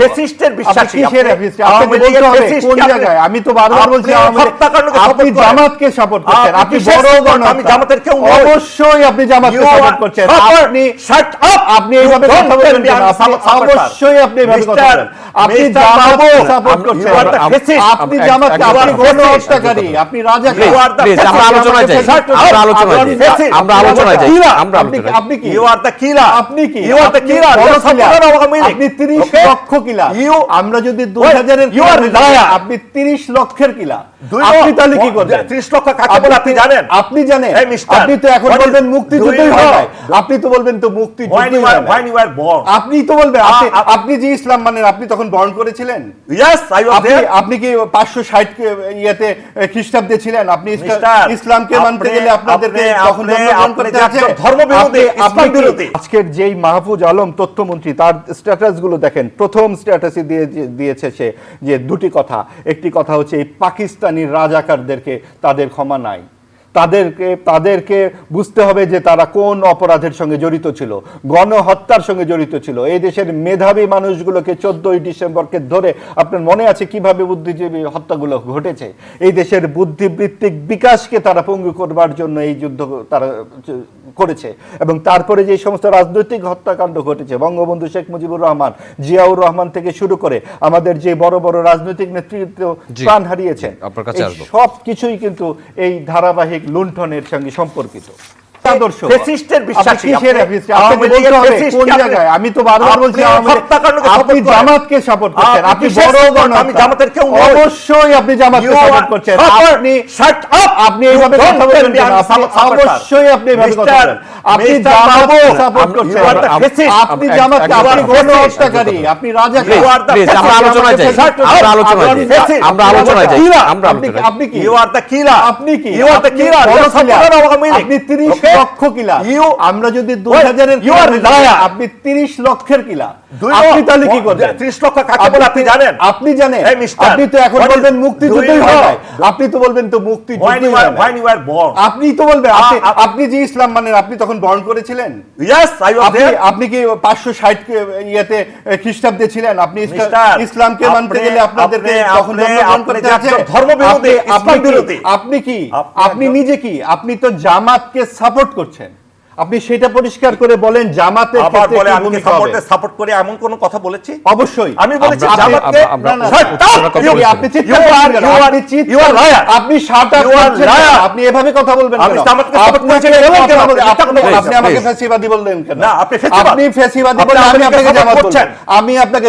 ফ্যাসিস্টের বিশ্বাসী। কোন জায়গায়? আমি তো বারবার বলছি আপনি জামাতকে সাপোর্ট করছেন। আপনি বড় আমি জামাতের কেউ নই। অবশ্যই আপনি জামাতকে সাপোর্ট করছেন। আপনি এইভাবে কথা বলবেন কেন? অবশ্যই আপনি এইভাবে কথা বলেন। আপনি জামাতকে সাপোর্ট করছেন। আপনি জামাতকে, আপনি গণহত্যাকারী, আপনি রাজাকার। আমরা আলোচনায় যাই। আপনি কি? You are the killer. আপনি কি? You are the killer. আপনি 30 লক্ষ কিলার। আমরা যদি 2000 এর আপনি 30 লক্ষের কিলার। আপনি তাহলে কি করবেন? 30 লক্ষ কাকে বলে আপনি জানেন? আপনি জানেন? আপনি তো এখন বলবেন মুক্তিযুদ্ধই হয় নাই। আপনি তো বলবেন তো মুক্তিযুদ্ধই হয় নাই। আপনি তো বলবেন আপনি যে ইসলাম মানেন, আপনি তখন বর্ণ করেছিলেন? ইয়েস, আই ওয়াজ দেয়ার। আপনি কি 560 ইয়াতে খ্রিস্টাব্দে ছিলেন? আপনি ইসলামকে মানতে গেলে আপনাদেরকে তখন জন্মগ্রহণ করতে হচ্ছে। ধর্মবিরোধী, ইসলাম বিরোধী। আজকের যেই মাহফুজ আলম তথ্যমন্ত্রী, তার স্ট্যাটাস গুলো দেখেন। প্রথম স্ট্যাটাসে দিয়েছে সে যে দুটি কথা। একটি কথা হচ্ছে এই পাকিস্তানি রাজাকারদেরকে তাদের ক্ষমা নাই। তাদেরকে বুঝতে হবে যে তারা কোন অপরাধের সঙ্গে জড়িত ছিল, গণহত্যার সঙ্গে জড়িত ছিল। এই দেশের মেধাবী মানুষগুলোকে 14ই ডিসেম্বরকে ধরে, আপনার মনে আছে কিভাবে বুদ্ধিজীবী হত্যাগুলো ঘটেছে? এই দেশের বুদ্ধিবৃত্তিক বিকাশকে তারা পঙ্গু করবার জন্য এই যুদ্ধ তারা করেছে। এবং তারপরে যে সমস্ত রাজনৈতিক হত্যাকাণ্ড ঘটেছে, বঙ্গবন্ধু শেখ মুজিবুর রহমান, জিয়াউর রহমান থেকে শুরু করে আমাদের যে বড় বড় রাজনৈতিক নেতৃত্ব প্রাণ হারিয়েছেন, সব কিছুই কিন্তু এই ধারাবাহিক লুণ্ঠনের সঙ্গে সম্পর্কিত। ফ্যাসিস্টের বিশ্বাসী। কোন জায়গায়? আমি তো বারবার বলছি আপনি জামাতকে সাপোর্ট করছেন। আপনি বড় আমি জামাতের কেউ নই। অবশ্যই আপনি জামাতকে সাপোর্ট করছেন। আপনি এইভাবে কথা বলবেন কেন? অবশ্যই আপনি এইভাবে কথা বলেন। আপনি জামাতকে সাপোর্ট করছেন। আপনি জামাতকে, আপনি গণহত্যাকারী, আপনি রাজাকার। আপনি কি? You are the killer. আপনি কি? You are the killer. আপনি 30 লক্ষ কিলার। আমরা যদি 2000 এর আপনি 30 লক্ষের কিলার। আপনি তাহলে কি করবেন? 30 লক্ষ কাকে বলে আপনি জানেন? আপনি জানেন? আপনি তো এখন বলবেন মুক্তিযুদ্ধই হয় নাই। আপনি তো বলবেন তো মুক্তিযুদ্ধই হয় নাই। আপনি তো বলবেন আপনি যে ইসলাম মানেন, আপনি তখন বর্ণ করেছিলেন? ইয়েস, আই ওয়াজ দেয়ার। আপনি কি 560 ইয়াতে খ্রিস্টাব্দে ছিলেন? আপনি ইসলামকে মানতে গেলে আপনাদেরকে তখন জন্মগ্রহণ করতে হচ্ছে। ধর্মবিরোধী, ইসলাম বিরোধী। আপনি কি? আপনি নিজে কি? আপনি তো জামাতকে সাপোর্ট করছেন। আপনি সেটা পরিষ্কার করে বলেন। জামাতের ক্ষেত্রে বলে আমি সাপোর্ট করে এমন কোন কথা বলেছি? অবশ্যই আমি বলেছি জামাতকে। আপনি এভাবে কথা বলবেন কেন? আপনি আমাকে ফ্যাসিবাদী বললেন কেন? না, আপনি ফ্যাসিবাদী বলে আমি আপনাকে জামাত বলছি। আমি আপনাকে